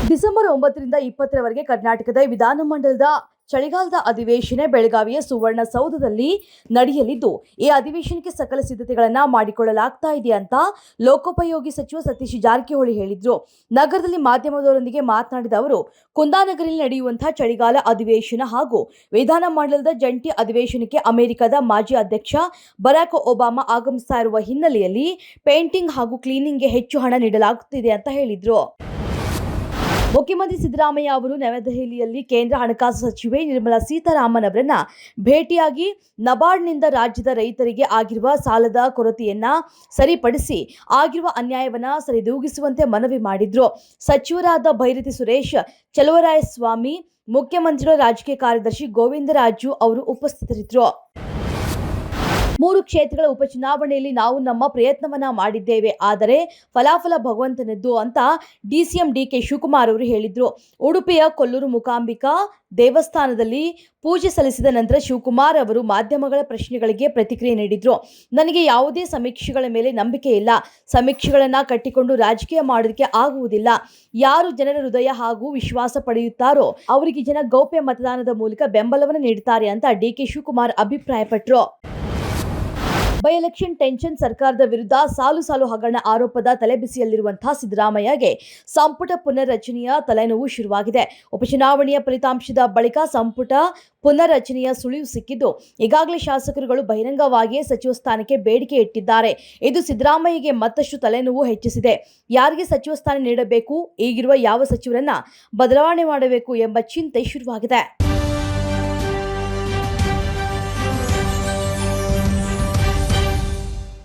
December 9ರಿಂದ 20ರವರೆಗೆ ಕರ್ನಾಟಕದ ವಿಧಾನಮಂಡಲದ ಚಳಿಗಾಲದ ಅಧಿವೇಶನ ಬೆಳಗಾವಿಯ ಸುವರ್ಣಸೌಧದಲ್ಲಿ ನಡೆಯಲಿದ್ದು, ಈ ಅಧಿವೇಶನಕ್ಕೆ ಸಕಲ ಸಿದ್ಧತೆಗಳನ್ನು ಮಾಡಿಕೊಳ್ಳಲಾಗ್ತಾ ಇದೆ ಅಂತ ಲೋಕೋಪಯೋಗಿ ಸಚಿವ ಸತೀಶ್ ಜಾರಕಿಹೊಳಿ ಹೇಳಿದರು. ನಗರದಲ್ಲಿ ಮಾಧ್ಯಮದವರೊಂದಿಗೆ ಮಾತನಾಡಿದ ಅವರು, ಕುಂದಾನಗರಿಯಲ್ಲಿ ನಡೆಯುವಂತಹ ಚಳಿಗಾಲ ಅಧಿವೇಶನ ಹಾಗೂ ವಿಧಾನಮಂಡಲದ ಜಂಟಿ ಅಧಿವೇಶನಕ್ಕೆ ಅಮೆರಿಕದ ಮಾಜಿ ಅಧ್ಯಕ್ಷ ಬರಾಕ್ ಒಬಾಮಾ ಆಗಮಿಸ್ತಾ ಇರುವ ಹಿನ್ನೆಲೆಯಲ್ಲಿ ಪೇಂಟಿಂಗ್ ಹಾಗೂ ಕ್ಲೀನಿಂಗ್ಗೆ ಹೆಚ್ಚು ಹಣ ನೀಡಲಾಗುತ್ತಿದೆ ಅಂತ ಹೇಳಿದರು. ಮುಖ್ಯಮಂತ್ರಿ ಸಿದ್ದರಾಮಯ್ಯ ಅವರು ನವದೆಹಲಿಯಲ್ಲಿ ಕೇಂದ್ರ ಹಣಕಾಸು ಸಚಿವೆ ನಿರ್ಮಲಾ ಸೀತಾರಾಮನ್ ಅವರನ್ನ ಭೇಟಿಯಾಗಿ ನಬಾರ್ಡ್ನಿಂದ ರಾಜ್ಯದ ರೈತರಿಗೆ ಆಗಿರುವ ಸಾಲದ ಕೊರತೆಯನ್ನ ಸರಿಪಡಿಸಿ ಆಗಿರುವ ಅನ್ಯಾಯವನ್ನ ಸರಿದೂಗಿಸುವಂತೆ ಮನವಿ ಮಾಡಿದ್ರು. ಸಚಿವರಾದ ಭೈರತಿ ಸುರೇಶ್, ಚಲುವರಾಯಸ್ವಾಮಿ, ಮುಖ್ಯಮಂತ್ರಿಗಳ ರಾಜಕೀಯ ಕಾರ್ಯದರ್ಶಿ ಗೋವಿಂದರಾಜು ಅವರು ಉಪಸ್ಥಿತರಿದ್ದರು. 3 ಕ್ಷೇತ್ರಗಳ ಉಪಚುನಾವಣೆಯಲ್ಲಿ ನಾವು ನಮ್ಮ ಪ್ರಯತ್ನವನ್ನ ಮಾಡಿದ್ದೇವೆ, ಆದರೆ ಫಲಾಫಲ ಭಗವಂತನದ್ದು ಅಂತ ಡಿಸಿಎಂ ಡಿಕೆ ಶಿವಕುಮಾರ್ ಅವರು ಹೇಳಿದ್ರು. ಉಡುಪಿಯ ಕೊಲ್ಲೂರು ಮೂಕಾಂಬಿಕಾ ದೇವಸ್ಥಾನದಲ್ಲಿ ಪೂಜೆ ಸಲ್ಲಿಸಿದ ನಂತರ ಶಿವಕುಮಾರ್ ಅವರು ಮಾಧ್ಯಮಗಳ ಪ್ರಶ್ನೆಗಳಿಗೆ ಪ್ರತಿಕ್ರಿಯೆ ನೀಡಿದ್ರು. ನನಗೆ ಯಾವುದೇ ಸಮೀಕ್ಷೆಗಳ ಮೇಲೆ ನಂಬಿಕೆ ಇಲ್ಲ. ಸಮೀಕ್ಷೆಗಳನ್ನ ಕಟ್ಟಿಕೊಂಡು ರಾಜಕೀಯ ಮಾಡೋದಕ್ಕೆ ಆಗುವುದಿಲ್ಲ. ಯಾರು ಜನರ ಹೃದಯ ಹಾಗೂ ವಿಶ್ವಾಸ ಪಡೆಯುತ್ತಾರೋ ಅವರಿಗೆ ಜನ ಗೌಪ್ಯ ಮತದಾನದ ಮೂಲಕ ಬೆಂಬಲವನ್ನು ನೀಡುತ್ತಾರೆ ಅಂತ ಡಿಕೆ ಶಿವಕುಮಾರ್ ಅಭಿಪ್ರಾಯಪಟ್ಟರು. ಬೈ ಎಲೆಕ್ಷನ್ ಟೆನ್ಷನ್ ಸರ್ಕಾರದ ವಿರುದ್ಧ ಸಾಲು ಹಗರಣ ಆರೋಪದ ತಲೆಬಿಸಿಯಲ್ಲಿರುವಂತಹ ಸಿದ್ದರಾಮಯ್ಯಗೆ ಸಂಪುಟ ಪುನರ್ರಚನೆಯ ತಲೆನೋವು ಶುರುವಾಗಿದೆ. ಉಪಚುನಾವಣೆಯ ಫಲಿತಾಂಶದ ಬಳಿಕ ಸಂಪುಟ ಪುನರ್ರಚನೆಯ ಸುಳಿವು ಸಿಕ್ಕಿದ್ದು, ಈಗಾಗಲೇ ಶಾಸಕರುಗಳು ಬಹಿರಂಗವಾಗಿಯೇ ಸಚಿವ ಸ್ಥಾನಕ್ಕೆ ಬೇಡಿಕೆ ಇಟ್ಟಿದ್ದಾರೆ. ಇದು ಸಿದ್ದರಾಮಯ್ಯಗೆ ಮತ್ತಷ್ಟು ತಲೆನೋವು ಹೆಚ್ಚಿಸಿದೆ. ಯಾರಿಗೆ ಸಚಿವ ಸ್ಥಾನ ನೀಡಬೇಕು, ಈಗಿರುವ ಯಾವ ಸಚಿವರನ್ನ ಬದಲಾವಣೆ ಮಾಡಬೇಕು ಎಂಬ ಚಿಂತೆ ಶುರುವಾಗಿದೆ.